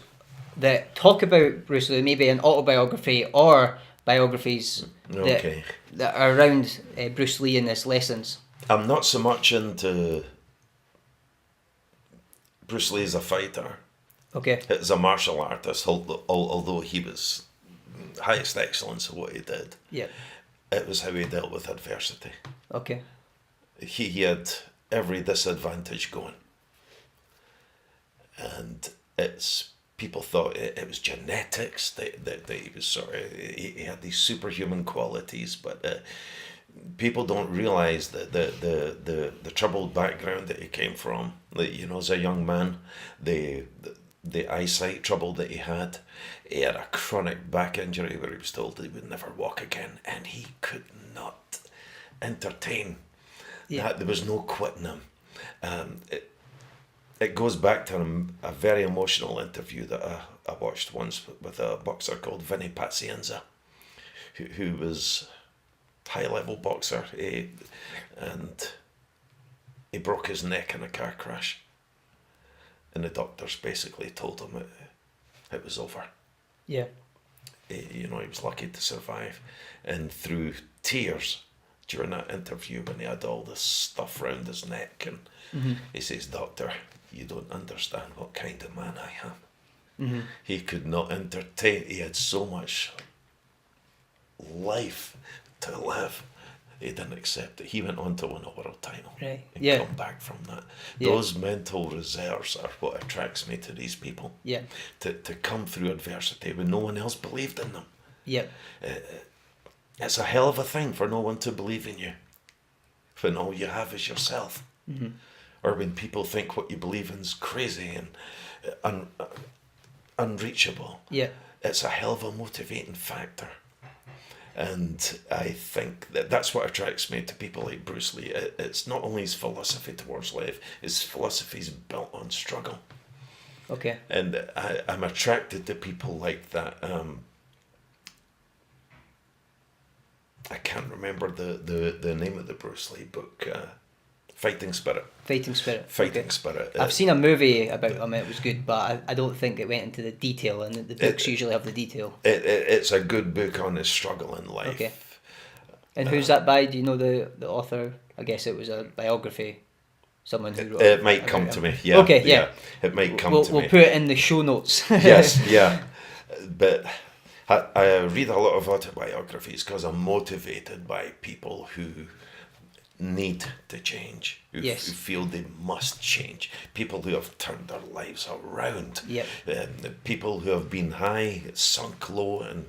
that talk about Bruce Lee, maybe an autobiography or biographies Okay. that are around Bruce Lee and his lessons. I'm not so much into Bruce Lee as a fighter. Okay. As a martial artist, although he was highest excellence of what he did, Yeah. it was how he dealt with adversity. Okay. He had every disadvantage going. And people thought it was genetics, that he was he had these superhuman qualities, but people don't realize that the troubled background that he came from, as a young man, the eyesight trouble that he had a chronic back injury where he was told he would never walk again, and he could not entertain that. There was no quitting him. It goes back to a very emotional interview that I watched once with a boxer called Vinny Pazienza, who was high-level boxer, and he broke his neck in a car crash. And the doctors basically told him it was over. Yeah. He was lucky to survive. And through tears during that interview, when he had all this stuff around his neck, and he says, "Doctor, you don't understand what kind of man I am." Mm-hmm. He could not entertain. He had so much life to live. He didn't accept it. He went on to win a world title. Right. And come back from that. Yeah. Those mental reserves are what attracts me to these people. Yeah. To come through adversity when no one else believed in them. Yeah. It's a hell of a thing for no one to believe in you when all you have is yourself. Mm-hmm. Or when people think what you believe in is crazy and unreachable. Yeah. It's a hell of a motivating factor. And I think that's what attracts me to people like Bruce Lee. It's not only his philosophy towards life, his philosophy is built on struggle. Okay. And I'm attracted to people like that. I can't remember the name of the Bruce Lee book. Fighting Spirit. Fighting Spirit. Fighting Spirit. I've seen a movie about him. It was good, but I don't think it went into the detail, and the books usually have the detail. It's a good book on his struggle in life. Okay. And who's that by? Do you know the author? I guess it was a biography. Someone who wrote it might come to me. Yeah. Okay. Yeah. It might come to me. We'll put it in the show notes. Yes. Yeah. But I read a lot of autobiographies because I'm motivated by people who need to change, who feel they must change, people who have turned their lives around, people who have been high, sunk low, and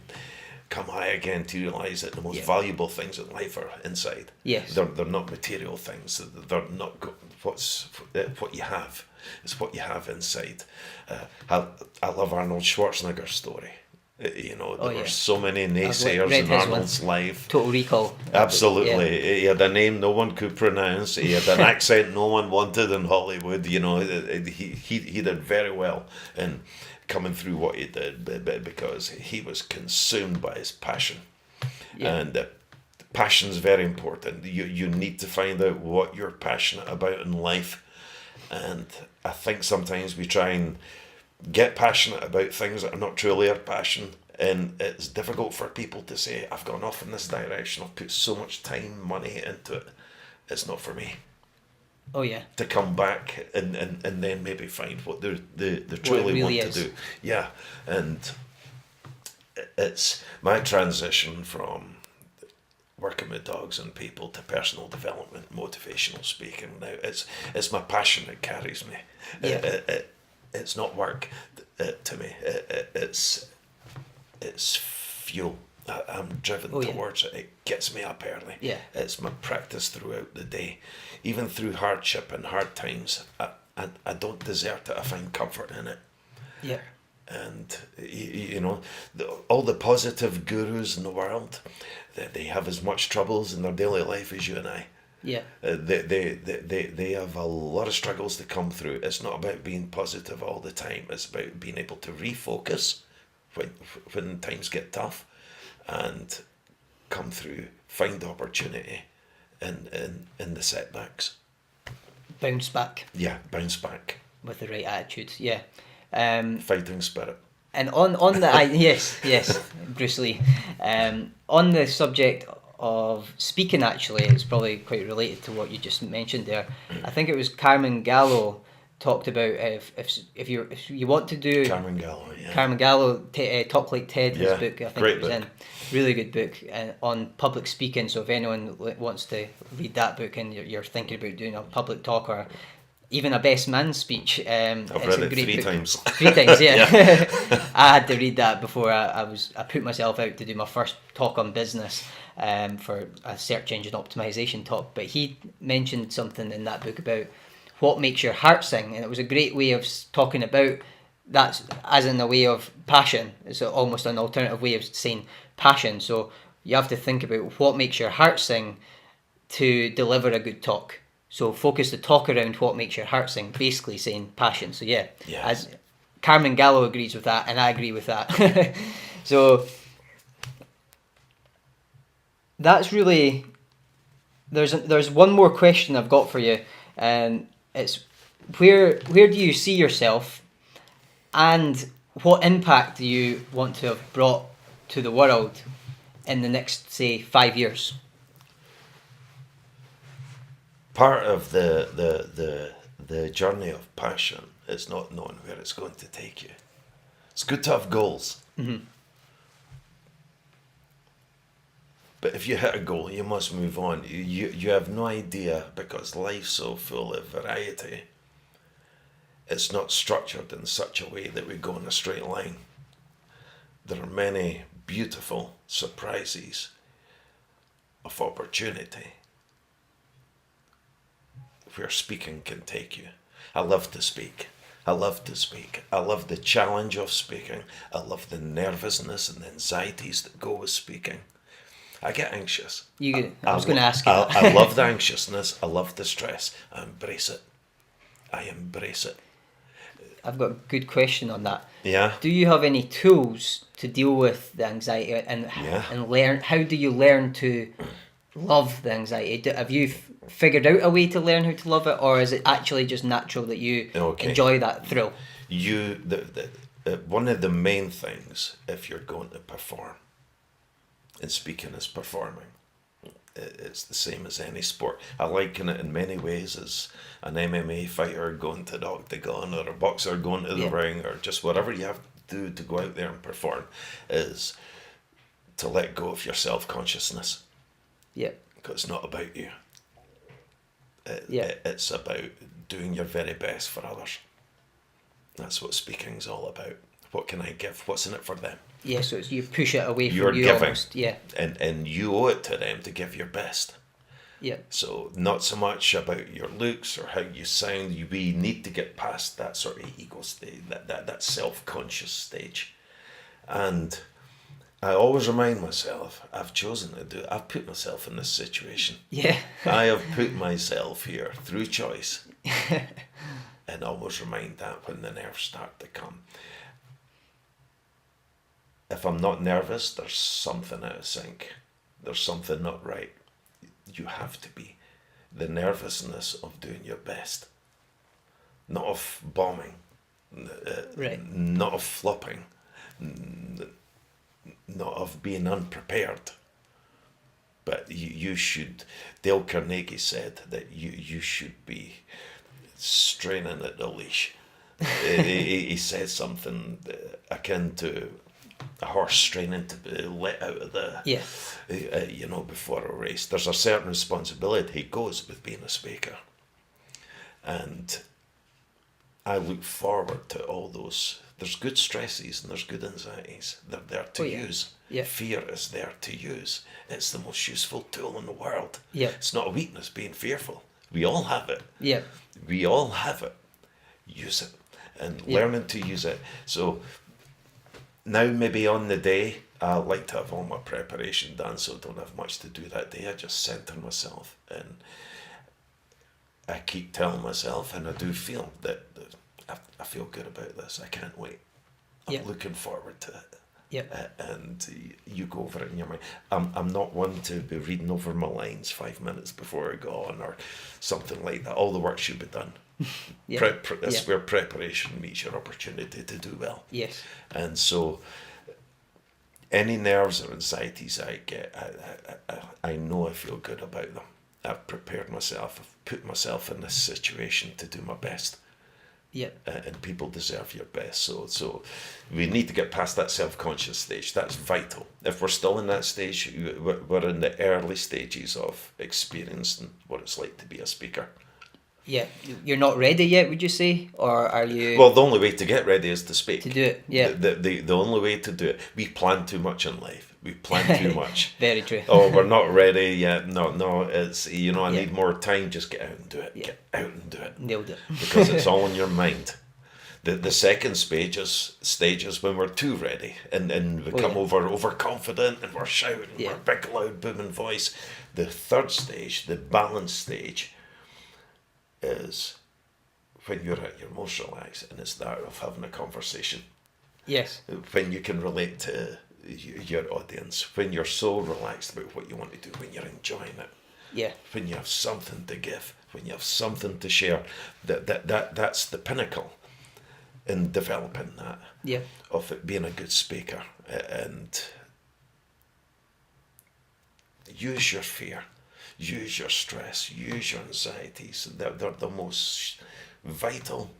come high again to realise that the most valuable things in life are inside. Yes. They're not material things. They're not what you have. It's what you have inside. I love Arnold Schwarzenegger's story. There were so many naysayers in Arnold's life. Total Recall. Absolutely. Yeah. He had a name no one could pronounce. He had an accent no one wanted in Hollywood. He did very well in coming through what he did, because he was consumed by his passion. Yeah. And passion's very important. You need to find out what you're passionate about in life. And I think sometimes we try and get passionate about things that are not truly our passion, and it's difficult for people to say, I've gone off in this direction, I've put so much time, money into it, it's not for me. Oh yeah. To come back and then maybe find what they truly really want to do. Yeah. And it's my transition from working with dogs and people to personal development, motivational speaking. Now it's my passion that carries me. Yeah. It's not work to me. It's fuel. I'm driven towards it. It gets me up early. Yeah. It's my practice throughout the day. Even through hardship and hard times, I don't desert it. I find comfort in it. Yeah. And all the positive gurus in the world, they have as much troubles in their daily life as you and I. Yeah. They have a lot of struggles to come through. It's not about being positive all the time. It's about being able to refocus when times get tough, and come through, find opportunity in the setbacks. Bounce back. Yeah, bounce back. With the right attitude. Yeah. Fighting spirit. And on the yes, Bruce Lee. On the subject of speaking, actually, it's probably quite related to what you just mentioned there. I think it was Carmen Gallo talked about if you want to do Carmen Gallo, yeah. Carmen Gallo, Talk Like Ted, his Yeah, book, I think great it was book. in. Really good book on public speaking. So if anyone wants to read that book and you're thinking about doing a public talk or even a best man speech, I've it's read a it great 3 book. times. 3 times, yeah. Yeah. I had to read that before I put myself out to do my first talk on business for a search engine optimization talk. But he mentioned something in that book about what makes your heart sing, and it was a great way of talking about that as in a way of passion. It's almost an alternative way of saying passion. So you have to think about what makes your heart sing to deliver a good talk. So focus the talk around what makes your heart sing, basically saying passion. So yeah, Yes. as Carmen Gallo agrees with that, and I agree with that. So that's really there's one more question I've got for you, and it's where do you see yourself, and what impact do you want to have brought to the world in the next, say, 5 years? Part of the journey of passion is not knowing where it's going to take you. It's good to have goals. Mm-hmm. But if you hit a goal, you must move on. You have no idea, because life's so full of variety. It's not structured in such a way that we go in a straight line. There are many beautiful surprises of opportunity where speaking can take you. I love to speak. I love to speak. I love the challenge of speaking. I love the nervousness and the anxieties that go with speaking. I get anxious. I was going to ask you that. I love the anxiousness. I love the stress. I embrace it. I embrace it. I've got a good question on that. Yeah. Do you have any tools to deal with the anxiety and learn? How do you learn to love the anxiety? Have you figured out a way to learn how to love it, or is it actually just natural that you enjoy that thrill? One of the main things, if you're going to perform, and speaking is performing, it's the same as any sport. I liken it in many ways as an MMA fighter going to the octagon, or a boxer going to the ring, or just whatever you have to do to go out there and perform, is to let go of your self-consciousness. Yeah. Because it's not about you. It's about doing your very best for others. That's what speaking's all about. What can I give? What's in it for them? Yeah, so it's you push it away You're from you giving. almost. Yeah. And you owe it to them to give your best. Yeah. So not so much about your looks or how you sound. We need to get past that sort of ego stage, that self-conscious stage. And I always remind myself, I've chosen to do it. I've put myself in this situation. Yeah. I have put myself here through choice. And always remind that when the nerves start to come. If I'm not nervous, there's something out of sync. There's something not right. You have to be. The nervousness of doing your best. Not of bombing. Right. Not of flopping. Not of being unprepared. But you should, Dale Carnegie said that you should be straining at the leash. he said something akin to a horse straining to be let out of the, before a race. There's a certain responsibility that goes with being a speaker. And I look forward to all those. There's good stresses and there's good anxieties. They're there to use. Yeah. Fear is there to use. It's the most useful tool in the world. Yeah. It's not a weakness being fearful. We all have it. Yeah. We all have it. Use it. And learning to use it. So now maybe on the day, I like to have all my preparation done, so I don't have much to do that day. I just center myself and I keep telling myself, and I do feel that I feel good about this. I can't wait. I'm looking forward to it. Yeah. And you go over it in your mind. I'm not one to be reading over my lines 5 minutes before I go on or something like that. All the work should be done. Yeah. That's where preparation meets your opportunity to do well. Yes. And so, any nerves or anxieties I get, I know I feel good about them. I've prepared myself. I've put myself in this situation to do my best. Yeah. And people deserve your best. So we need to get past that self-conscious stage. That's vital. If we're still in that stage, we're in the early stages of experiencing what it's like to be a speaker. Yeah. You're not ready yet, would you say? Or are you... Well, the only way to get ready is to speak. To do it, yeah. The only way to do it. We plan too much in life. We plan too much. Very true. Oh, we're not ready yet. No, it's, I Yeah. need more time. Just get out and do it. Yeah. Get out and do it. Nailed it. Because it's all in your mind. The second stage is when we're too ready and we become overconfident and we're shouting, we're big, loud, booming voice. The third stage, the balance stage, is when you're at your most relaxed, and it's that of having a conversation. Yes. When you can relate to your audience, when you're so relaxed about what you want to do, when you're enjoying it. Yeah. When you have something to give, when you have something to share, that's the pinnacle in developing that. Yeah. Of it being a good speaker. And use your fear, use your stress, use your anxieties. They're the most vital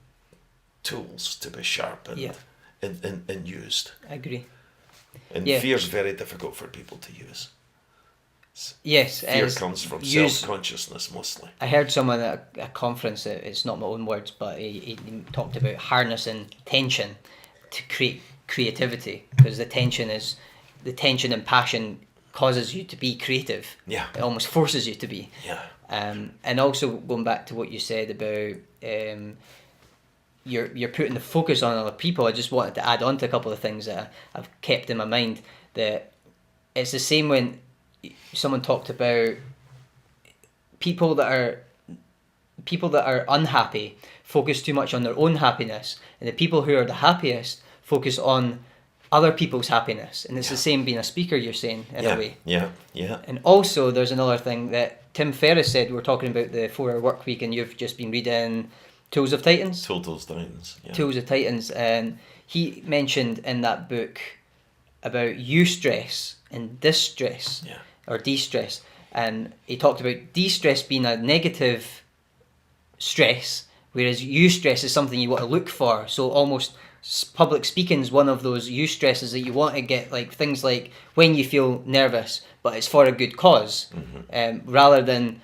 tools to be sharpened and used. I agree. And fear's very difficult for people to use. Yes. Fear comes from self-consciousness mostly. I heard someone at a conference, it's not my own words, but he talked about harnessing tension to create creativity, because the tension and passion causes you to be creative. Yeah. It almost forces you to be. Yeah. And also going back to what you said about you're putting the focus on other people, I just wanted to add on to a couple of things that I've kept in my mind. That it's the same when someone talked about people that are unhappy focus too much on their own happiness, and the people who are the happiest focus on other people's happiness. And it's the same being a speaker, you're saying, in a way. Yeah. And also there's another thing that Tim Ferriss said. We were talking about the 4-hour work week, and you've just been reading Tools of Titans. Tools of Titans, and he mentioned in that book about eustress and distress, or de-stress, and he talked about de-stress being a negative stress, whereas eustress is something you want to look for. So almost public speaking is one of those eustresses that you want to get, like things like when you feel nervous, but it's for a good cause, rather than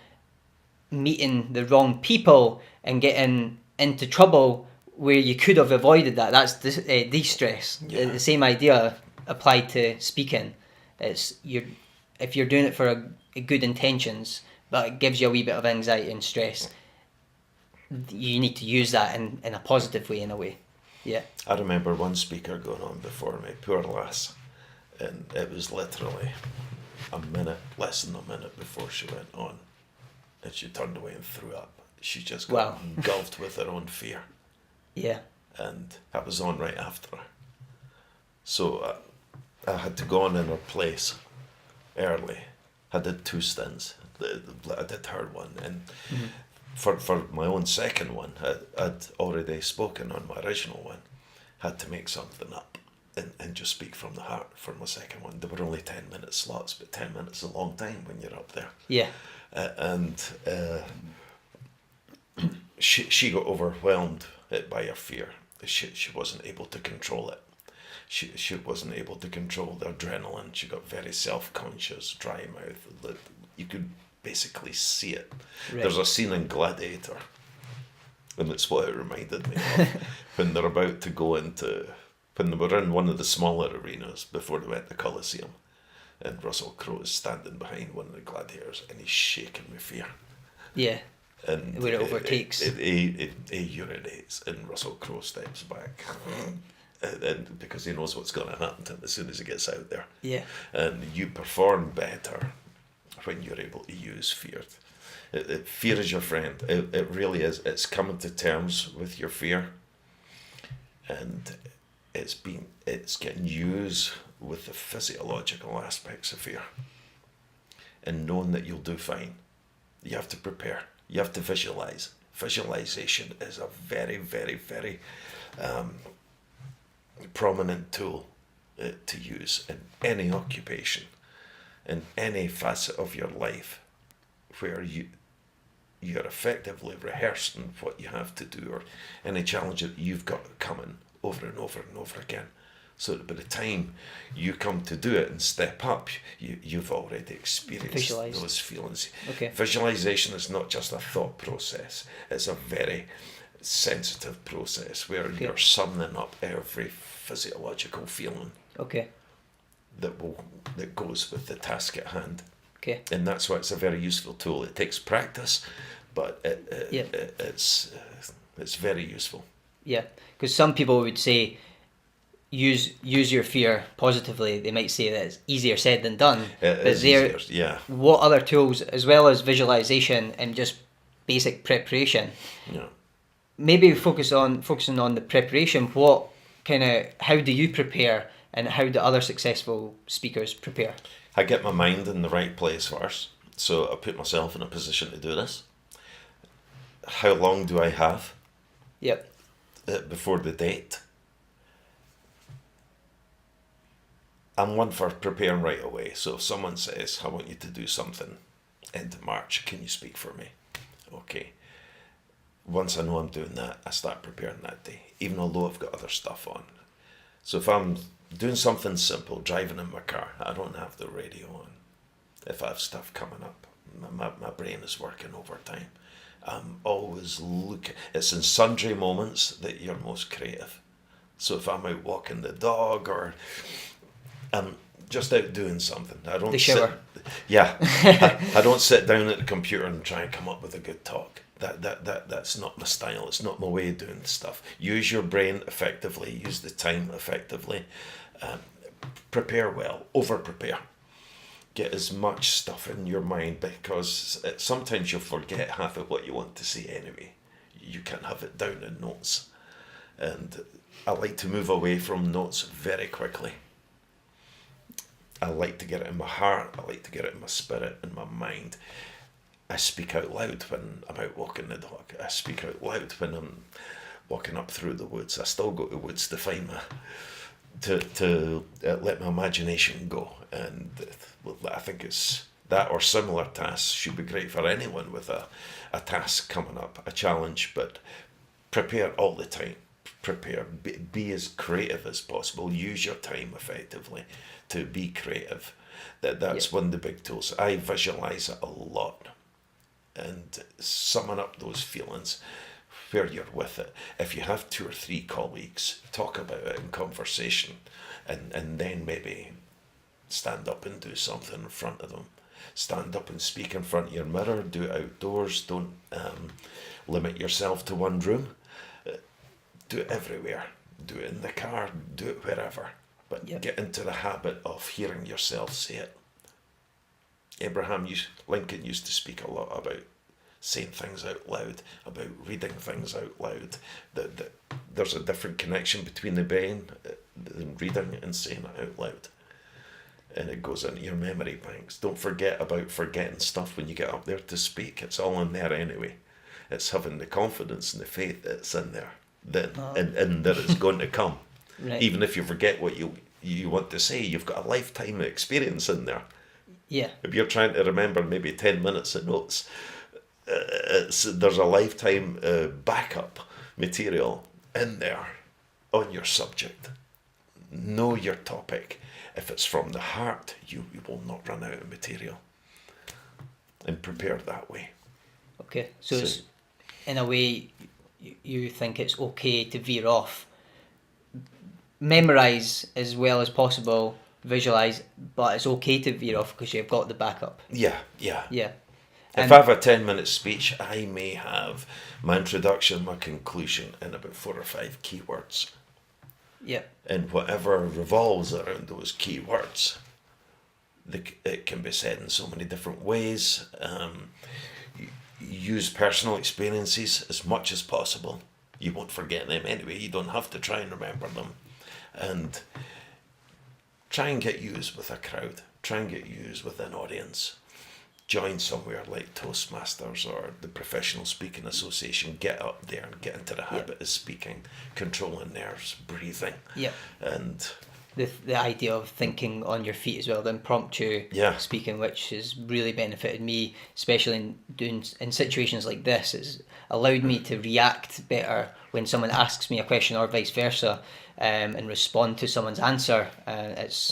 meeting the wrong people and getting into trouble where you could have avoided that. That's de-stress. The same idea applied to speaking. It's if you're doing it for a good intentions, but it gives you a wee bit of anxiety and stress, you need to use that in a positive way, in a way. Yeah. I remember one speaker going on before me, poor lass, and it was literally less than a minute before she went on, and she turned away and threw up. She just got engulfed with her own fear. Yeah. And I was on right after her. So I had to go on in her place early. I did 2 stints. I did her one, and for my own second one, I'd already spoken on my original one. Had to make something up and just speak from the heart for my second one. There were only 10-minute slots, but 10 minutes is a long time when you're up there. Yeah. She got overwhelmed by her fear. She wasn't able to control it. She wasn't able to control the adrenaline. She got very self-conscious, dry mouth. You could basically see it. Right. There's a scene in Gladiator, and it's what it reminded me of, when they're about to go into, when they were in one of the smaller arenas before they went to Colosseum, and Russell Crowe is standing behind one of the gladiators, and he's shaking with fear. Yeah. And where it overtakes. He urinates, and Russell Crowe steps back. And because he knows what's going to happen to him as soon as he gets out there. Yeah. And you perform better when you're able to use fear. Fear is your friend. It really is. It's coming to terms with your fear, and it's getting used with the physiological aspects of fear, and knowing that you'll do fine. You have to prepare. You have to visualize. Visualization is a very, very, very prominent tool to use in any occupation, in any facet of your life, where you're effectively rehearsing what you have to do, or any challenge that you've got coming over and over and over again, so that by the time you come to do it and step up, you've already experienced those feelings. Okay. Visualization is not just a thought process, it's a very sensitive process where you're summoning up every physiological feeling that goes with the task at hand. Okay. And that's why it's a very useful tool. It takes practice, but it's very useful. Yeah, because some people would say use your fear positively. They might say that it's easier said than done. What other tools, as well as visualization and just basic preparation? Yeah. Maybe focusing on the preparation. How do you prepare, and how do other successful speakers prepare? I get my mind in the right place first, so I put myself in a position to do this. How long do I have? Yep. Before the date? I'm one for preparing right away. So if someone says, I want you to do something end of March, can you speak for me? Okay. Once I know I'm doing that, I start preparing that day, even although I've got other stuff on. So if I'm doing something simple, driving in my car, I don't have the radio on. If I have stuff coming up, my brain is working overtime. I'm always looking. It's in sundry moments that you're most creative. So if I'm out walking the dog, or I'm just out doing something, I don't I don't sit down at the computer and try and come up with a good talk. That's not my style. It's not my way of doing stuff. Use your brain effectively. Use the time effectively. Prepare well. Over prepare. Get as much stuff in your mind, because sometimes you'll forget half of what you want to say anyway. You can't have it down in notes. And I like to move away from notes very quickly. I like to get it in my heart. I like to get it in my spirit, in my mind. I speak out loud when I'm out walking the dog. I speak out loud when I'm walking up through the woods. I still go to woods to find to let my imagination go. And I think it's that or similar tasks should be great for anyone with a task coming up, a challenge. But prepare all the time. Prepare. Be as creative as possible. Use your time effectively to be creative. That's one of the big tools. I visualize it a lot. And summon up those feelings where you're with it. If you have 2 or 3 colleagues, talk about it in conversation, and then maybe stand up and do something in front of them. Stand up and speak in front of your mirror. Do it outdoors. Don't limit yourself to one room. Do it everywhere. Do it in the car. Do it wherever. But get into the habit of hearing yourself say it. Lincoln used to speak a lot about saying things out loud, about reading things out loud. There's a different connection between the brain than reading and saying it out loud. And it goes into your memory banks. Don't forget about forgetting stuff when you get up there to speak. It's all in there anyway. It's having the confidence and the faith that it's in there, and that it's going to come. Right. Even if you forget what you want to say, you've got a lifetime experience in there. Yeah. If you're trying to remember maybe 10 minutes of notes, there's a lifetime backup material in there on your subject. Know your topic. If it's from the heart, you will not run out of material. And prepare that way. Okay, so it's, in a way, you think it's okay to veer off. Memorize as well as possible, visualize, but it's okay to veer off because you've got the backup. Yeah. If And I have a 10-minute speech, I may have my introduction, my conclusion, and about 4 or 5 keywords. Yeah. And whatever revolves around those keywords, it can be said in so many different ways. Use personal experiences as much as possible. You won't forget them anyway. You don't have to try and remember them. And try and get used with a crowd. Try and get used with an audience. join somewhere like Toastmasters or the Professional Speaking Association, get up there and get into the habit of speaking, controlling nerves, breathing. Yep. And the idea of thinking on your feet as well, the impromptu speaking, which has really benefited me, especially in situations like this. It's allowed me to react better when someone asks me a question or vice versa, and respond to someone's answer. It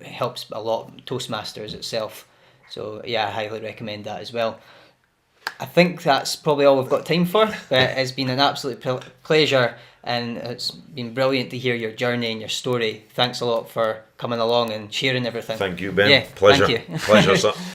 helps a lot. Toastmasters itself. So yeah, I highly recommend that as well. I think that's probably all we've got time for. But it's been an absolute pleasure, and it's been brilliant to hear your journey and your story. Thanks a lot for coming along and sharing everything. Thank you, Ben. Yeah, Pleasure. Thank you. Pleasure.